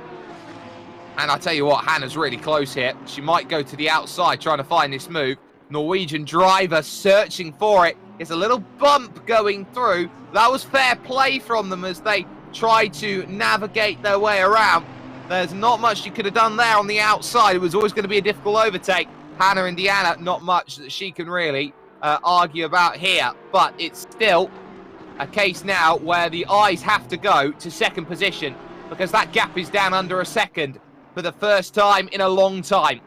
And I tell you what, Hannah's really close here. She might go to the outside trying to find this move. Norwegian driver searching for it. It's a little bump going through. That was fair play from them as they tried to navigate their way around. There's not much she could have done there on the outside. It was always going to be a difficult overtake. Hannah Indiana, not much that she can really argue about here, but it's still a case now where the eyes have to go to second position, because that gap is down under a second for the first time in a long time.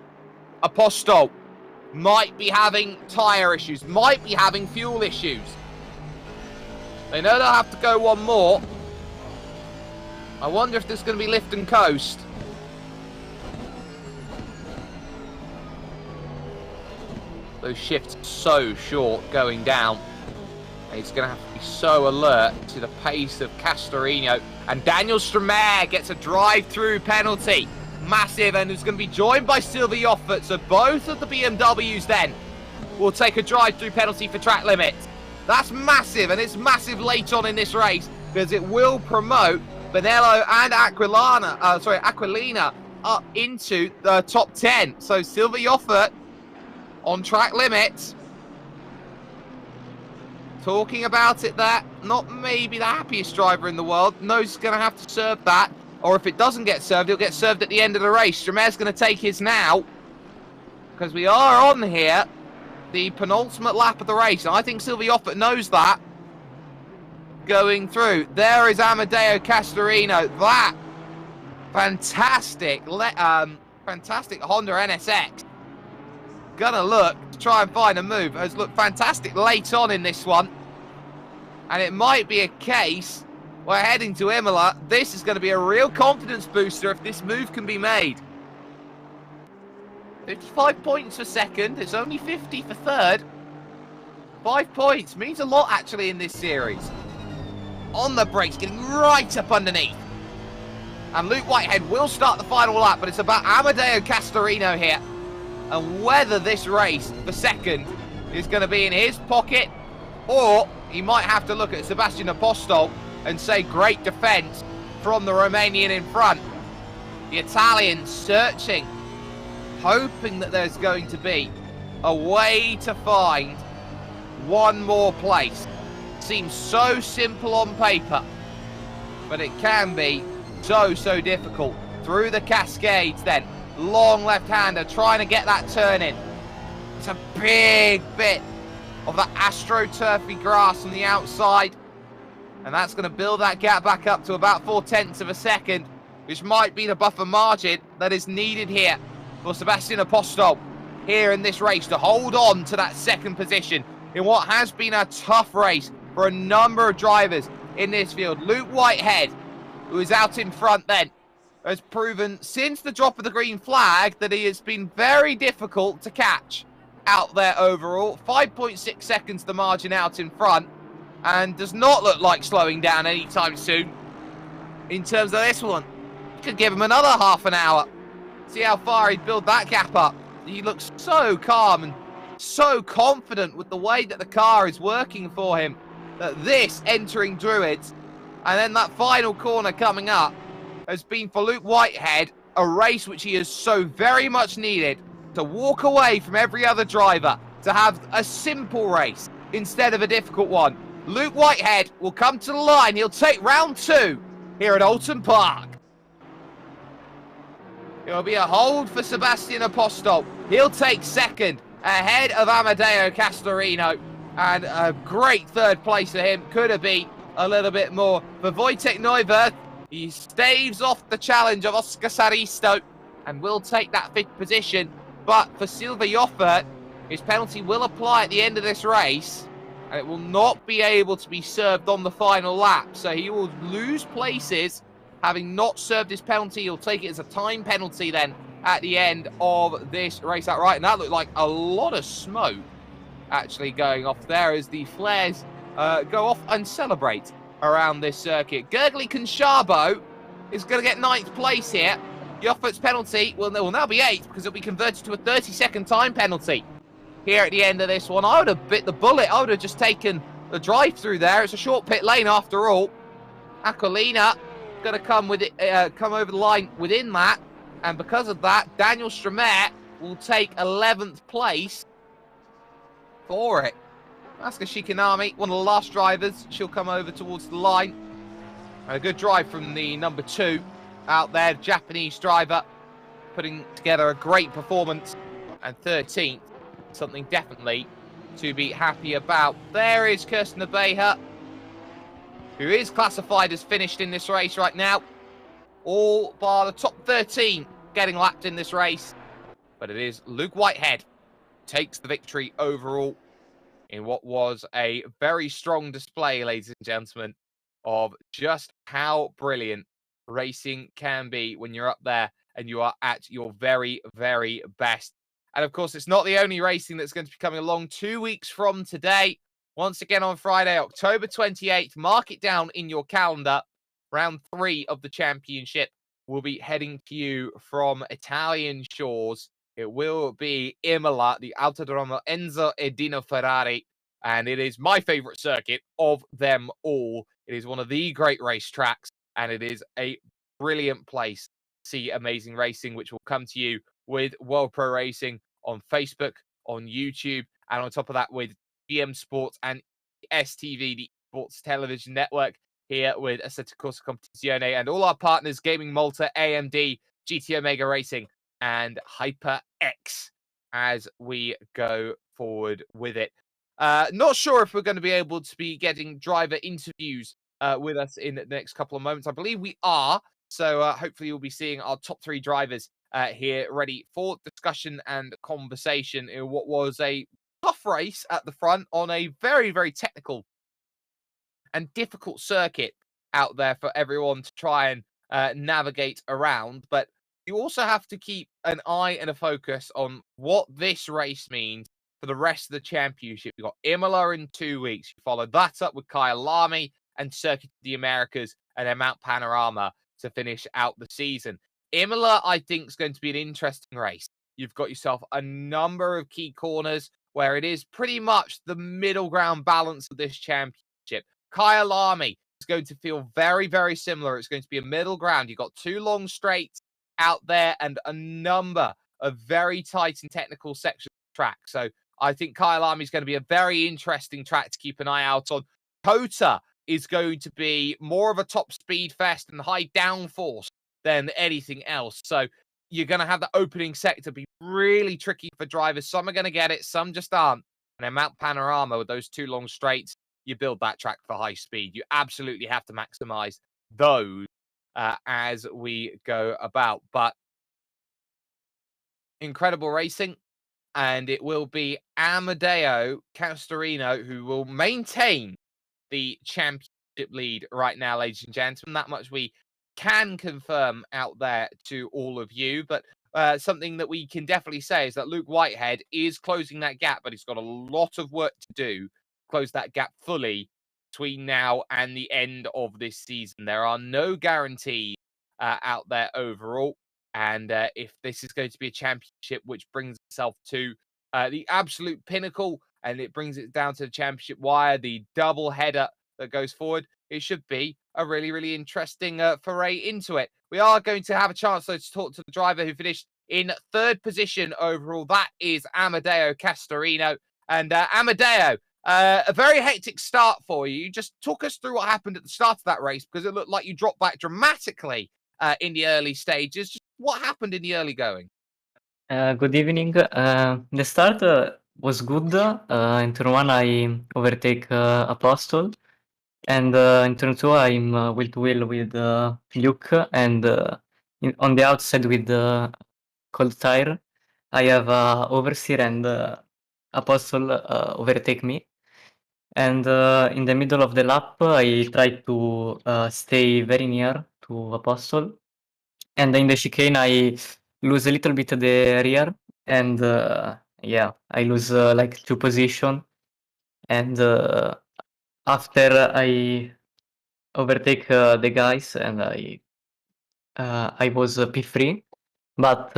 Apostol might be having tyre issues, might be having fuel issues. They know they'll have to go one more. I wonder if there's going to be lift and coast. Those shifts so short going down. He's going to have to be so alert to the pace of Castorino. And Daniel Stramer gets a drive-through penalty. Massive, and is going to be joined by Sylvie Yoffert. So both of the BMWs then will take a drive-through penalty for track limits. That's massive, and it's massive late on in this race, because it will promote Bonello and Aquilina up into the top 10. So Sylvie Yoffert on track limits. Talking about it there, not maybe the happiest driver in the world. Knows he's going to have to serve that. Or if it doesn't get served, it'll get served at the end of the race. Stramer's going to take his now, because we are on here the penultimate lap of the race. And I think Sylvie Yoffert knows that. Going through. There is Amadeo Castorino. That fantastic Honda NSX. Gonna look to try and find a move. Has looked fantastic late on in this one. And it might be a case where heading to Imola, this is going to be a real confidence booster if this move can be made. 55 points for second. It's only 50 for third. 5 points means a lot actually in this series. On the brakes, getting right up underneath. And Luke Whitehead will start the final lap, but it's about Amadeo Castorino here. And whether this race for second is going to be in his pocket, or he might have to look at Sebastian Apostol and say great defence from the Romanian in front. The Italian searching, hoping that there's going to be a way to find one more place. Seems so simple on paper, but it can be so difficult. Through the Cascades then. Long left-hander, trying to get that turn in. It's a big bit of that astroturfy grass on the outside. And that's going to build that gap back up to about 0.4 of a second, which might be the buffer margin that is needed here for Sebastian Apostol here in this race to hold on to that second position in what has been a tough race for a number of drivers in this field. Luke Whitehead who is out in front then, has proven since the drop of the green flag that he has been very difficult to catch out there overall. 5.6 seconds the margin out in front, and does not look like slowing down anytime soon in terms of this one. Could give him another half an hour. See how far he'd build that gap up. He looks so calm and so confident with the way that the car is working for him. That this entering Druids and then that final corner coming up has been for Luke Whitehead a race which he has so very much needed to walk away from every other driver, to have a simple race instead of a difficult one. Luke Whitehead will come to the line. He'll take round 2 here at Oulton Park. It'll be a hold for Sebastian Apostol. He'll take second ahead of Amedeo Castorino. And a great third place for him. Could have been a little bit more. For Wojtek Neuwirth, he staves off the challenge of Oscar Saristo and will take that 5th position. But for Silva Joffert, his penalty will apply at the end of this race. And it will not be able to be served on the final lap. So he will lose places. Having not served his penalty, he'll take it as a time penalty then at the end of this race outright. And that looked like a lot of smoke actually going off there as the flares go off and celebrate around this circuit. Gergely Conchabo is going to get 9th place here. Joffert's penalty will now be 8th because it'll be converted to a 30-second time penalty here at the end of this one. I would have bit the bullet. I would have just taken the drive-through there. It's a short pit lane after all. Aquilina going to come with it, come over the line within that, and because of that, Daniel Stramet will take 11th place for it. Asuka Shikanami, one of the last drivers, she'll come over towards the line. And a good drive from the number 2 out there, Japanese driver, putting together a great performance. And 13th, something definitely to be happy about. There is Kirsten Abeja, who is classified as finished in this race right now. All bar the top 13 getting lapped in this race. But it is Luke Whitehead takes the victory overall in what was a very strong display, ladies and gentlemen, of just how brilliant racing can be when you're up there and you are at your very, very best. And of course, it's not the only racing that's going to be coming along 2 weeks from today. Once again on Friday, October 28th, mark it down in your calendar. Round 3 of the championship will be heading to you from Italian shores. It will be Imola, the Autodromo Enzo Edino Ferrari, and it is my favorite circuit of them all. It is one of the great racetracks, and it is a brilliant place to see amazing racing, which will come to you with World Pro Racing on Facebook, on YouTube, and on top of that with GM Sports and ESTV, the Sports Television Network, here with Assetto Corsa Competizione and all our partners, Gaming Malta, AMD, GT Omega Racing, and HyperX, as we go forward with it. Not sure if we're going to be able to be getting driver interviews with us in the next couple of moments. I believe we are. So hopefully you'll be seeing our top 3 drivers here ready for discussion and conversation in what was a tough race at the front on a very, very technical and difficult circuit out there for everyone to try and navigate around. But you also have to keep an eye and a focus on what this race means for the rest of the championship. You've got Imola in 2 weeks. You follow that up with Kyalami and Circuit of the Americas and then Mount Panorama to finish out the season. Imola, I think, is going to be an interesting race. You've got yourself a number of key corners where it is pretty much the middle ground balance of this championship. Kyalami is going to feel very, very similar. It's going to be a middle ground. You've got 2 long straights out there and a number of very tight and technical sections of track. So I think Kyalami is going to be a very interesting track to keep an eye out on. Kota is going to be more of a top speed fest and high downforce than anything else. So you're going to have the opening sector be really tricky for drivers. Some are going to get it, some just aren't. And then Mount Panorama with those 2 long straights, you build that track for high speed. You absolutely have to maximize those as we go about. But incredible racing. And it will be Amedeo Castorino who will maintain the championship lead right now, ladies and gentlemen. That much we can confirm out there to all of you, but something that we can definitely say is that Luke Whitehead is closing that gap, but he's got a lot of work to do to close that gap fully between now and the end of this season. There are no guarantees out there overall. And if this is going to be a championship which brings itself to the absolute pinnacle and it brings it down to the championship wire, the double header that goes forward, it should be a really, really interesting foray into it. We are going to have a chance, though, to talk to the driver who finished in third position overall. That is Amedeo Castorino. And Amedeo, a very hectic start for you. Just talk us through what happened at the start of that race, because it looked like you dropped back dramatically in the early stages. Just what happened in the early going? Good evening. The start was good. In turn one, I overtake Apostle, and in turn two, I'm wheel to wheel with Luke, and on the outside with cold tire, I have oversteer, and Apostle overtake me. And in the middle of the lap, I tried to stay very near to Apostle, and in the chicane, I lose a little bit the rear, and yeah, I lose like 2 position, and after I overtake the guys, and I was P3, but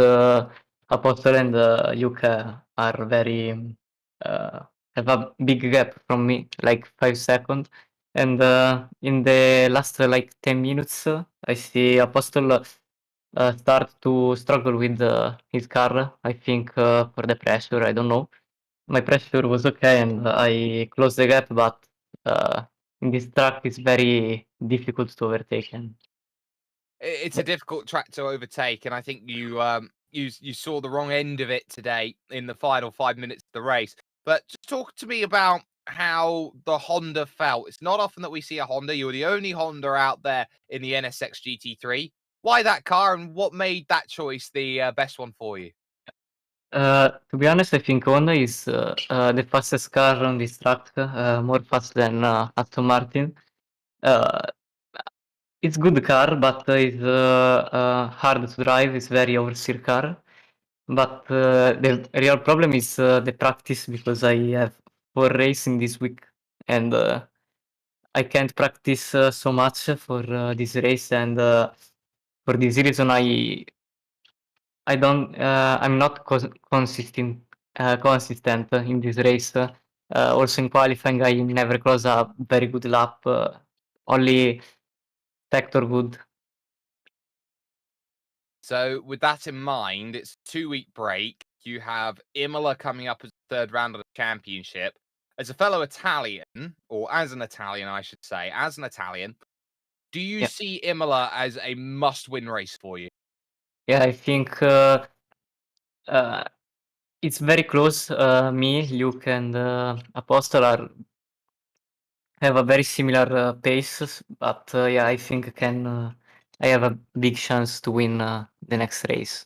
Apostle and Luca are very have a big gap from me, like 5 seconds. And in the last like 10 minutes, I see Apostle start to struggle with his car. I think for the pressure, I don't know. My pressure was okay, and I closed the gap, but in this track, it's very difficult to overtake. And It's a difficult track to overtake, and I think you saw the wrong end of it today in the final 5 minutes of the race. But just talk to me about how the Honda felt. It's not often that we see a Honda. You were the only Honda out there in the NSX GT3. Why that car, and what made that choice the best one for you? To be honest, I think Honda is the fastest car on this track, more fast than Aston Martin. Uh, it's good car, but it's hard to drive. It's very oversteer car. But the real problem is the practice, because I have 4 races this week, and I can't practice so much for this race, and for this reason I don't I'm not consistent in this race. Also in qualifying, I never close a very good lap. Only sector good. So with that in mind, it's a 2-week break. You have Imola coming up as the third round of the championship. As a fellow Italian, or as an Italian, I should say, as an Italian, do you Yeah. see Imola as a must-win race for you? Yeah, I think it's very close. Me, Luke, and Apostle have a very similar pace, but yeah, I think I have a big chance to win the next race.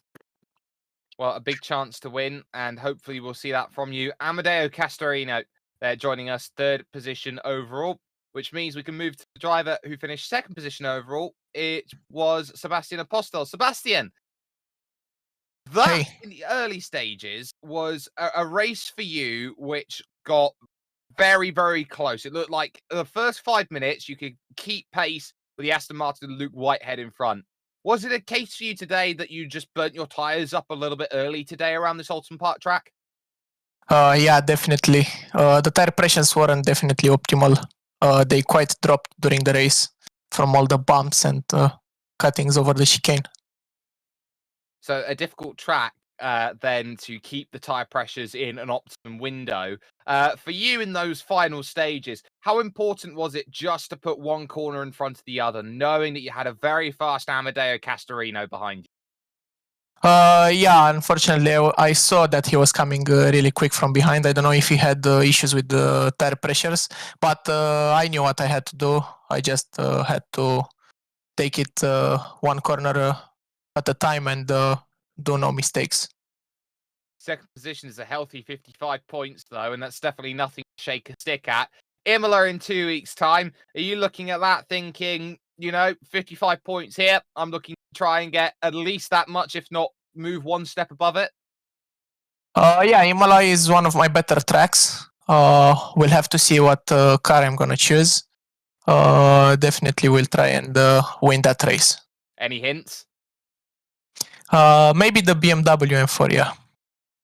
Well, a big chance to win, and hopefully we'll see that from you. Amedeo Castorino, they're joining us third position overall, which means we can move to the driver who finished second position overall. It was Sebastian Apostol. Sebastian, that in the early stages was a race for you which got very, very close. It looked like the first 5 minutes you could keep pace with the Aston Martin Luke Whitehead in front. Was it a case for you today that you just burnt your tires up a little bit early today around this Oulton Park track? Yeah, definitely. The tire pressures weren't definitely optimal. They quite dropped during the race from all the bumps and cuttings over the chicane. So a difficult track then to keep the tire pressures in an optimum window. For you in those final stages, how important was it just to put one corner in front of the other, knowing that you had a very fast Amedeo Castorino behind you? Yeah, unfortunately, I saw that he was coming really quick from behind. I don't know if he had issues with the tire pressures, but I knew what I had to do. I just had to take it one corner at a time and do no mistakes. Second position is a healthy 55 points, though, and that's definitely nothing to shake a stick at. Imola in 2 weeks' time. Are you looking at that thinking, 55 points here. I'm looking to try and get at least that much, if not move one step above it. Yeah, Imola is one of my better tracks. We'll have to see what car I'm gonna choose. Definitely will try and win that race. Any hints? Maybe the BMW M4, yeah.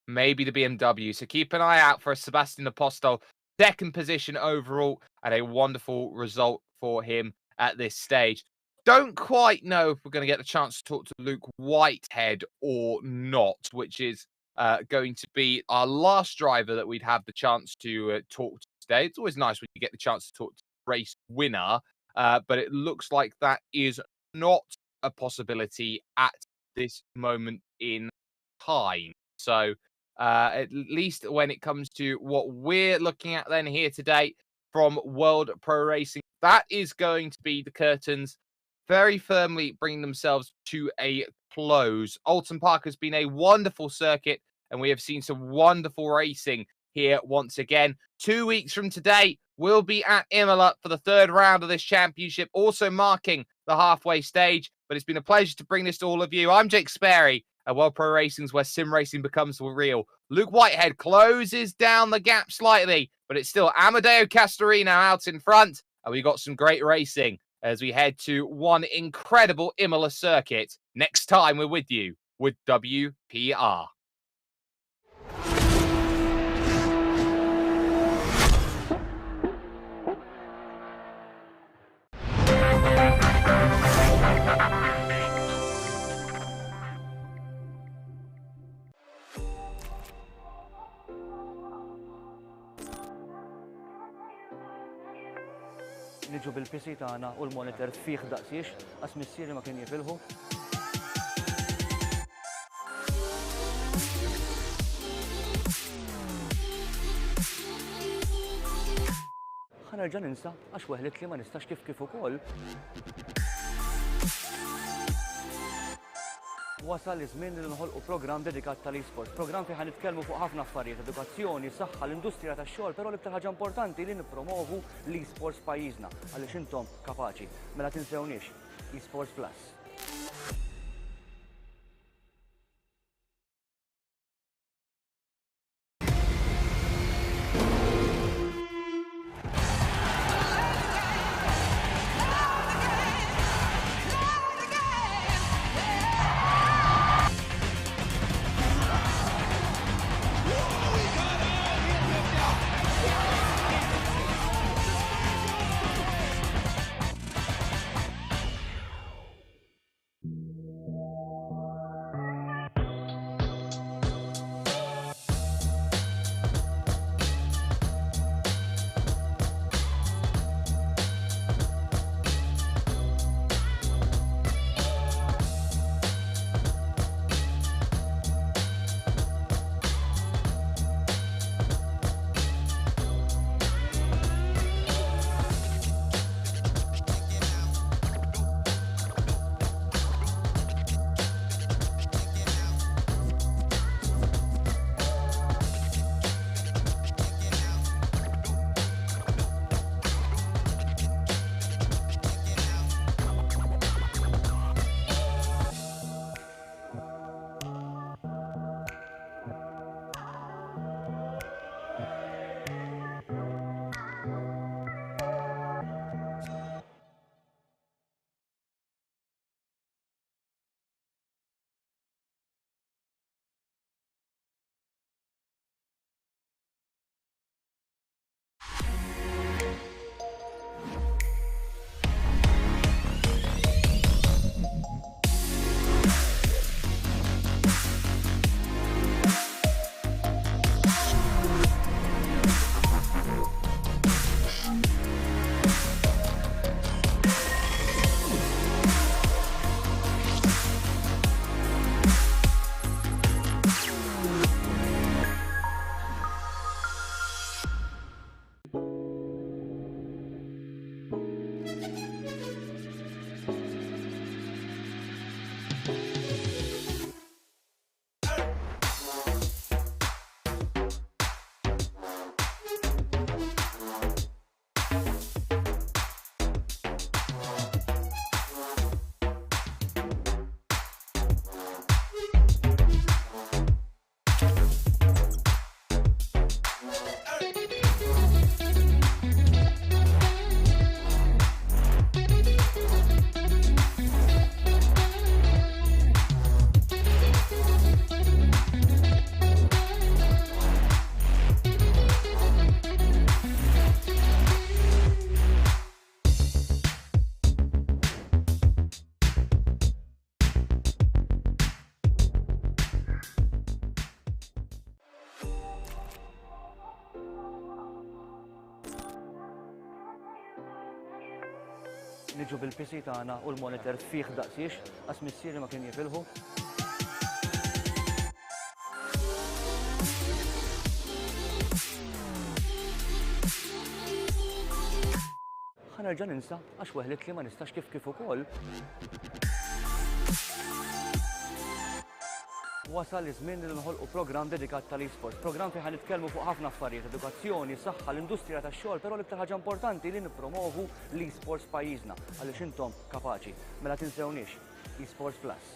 Maybe the BMW. So keep an eye out for Sebastian Apostol. Second position overall, and a wonderful result for him at this stage. Don't quite know if we're going to get the chance to talk to Luke Whitehead or not, which is going to be our last driver that we'd have the chance to talk to today. It's always nice when you get the chance to talk to the race winner, but it looks like that is not a possibility at this moment in time. So at least when it comes to what we're looking at then here today from World Pro Racing, that is going to be the curtains very firmly bringing themselves to a close. Oulton Park has been a wonderful circuit, and we have seen some wonderful racing here once again. 2 weeks from today, we'll be at Imola for the third round of this championship, also marking the halfway stage. But it's been a pleasure to bring this to all of you. I'm Jake Sperry at World Pro Racing's where sim racing becomes real. Luke Whitehead closes down the gap slightly, but it's still Amadeo Castorino out in front. And we got some great racing as we head to one incredible Imola circuit. Next time we're with you with WPR. Niġu bil-PC tagħna u l-monitor fih daqsiex, għas missieri ma kien jifilħu. Ħanerġa' ninsa għax weħlet li ma nistax kif ukoll. Wasal iż-żmien li nħolqu programm dedikat tal-esports, programm fejn ħanitkellmu fuq ħafna affarijiet, edukazzjoni, saħħa, l-industrija tax-xogħol, però l-iktar ħaġa importanti li nippromovu l-esports pajjiżna għaliex intom kapaċi. Mela tinsewniex, esports Plus. niġu bil-PC tagħna u l-monitor fih daqsiex għas missieri ma kien jifilħu. Ħanerġa' ninsa għax weħlet li ma nistax kif ukoll. Wasal iż-żmien li nħolqu programm dedikat tal-esports, programm fejn ħanitkellmu fuq ħafna affarijiet, edukazzjoni, saħħa, l-industrija tax-xogħol, però l-iktar ħaġa importanti li nippromovu l-esports pajjiżna għaliex intom kapaċi. Mela tinsewniex, eSports Plus.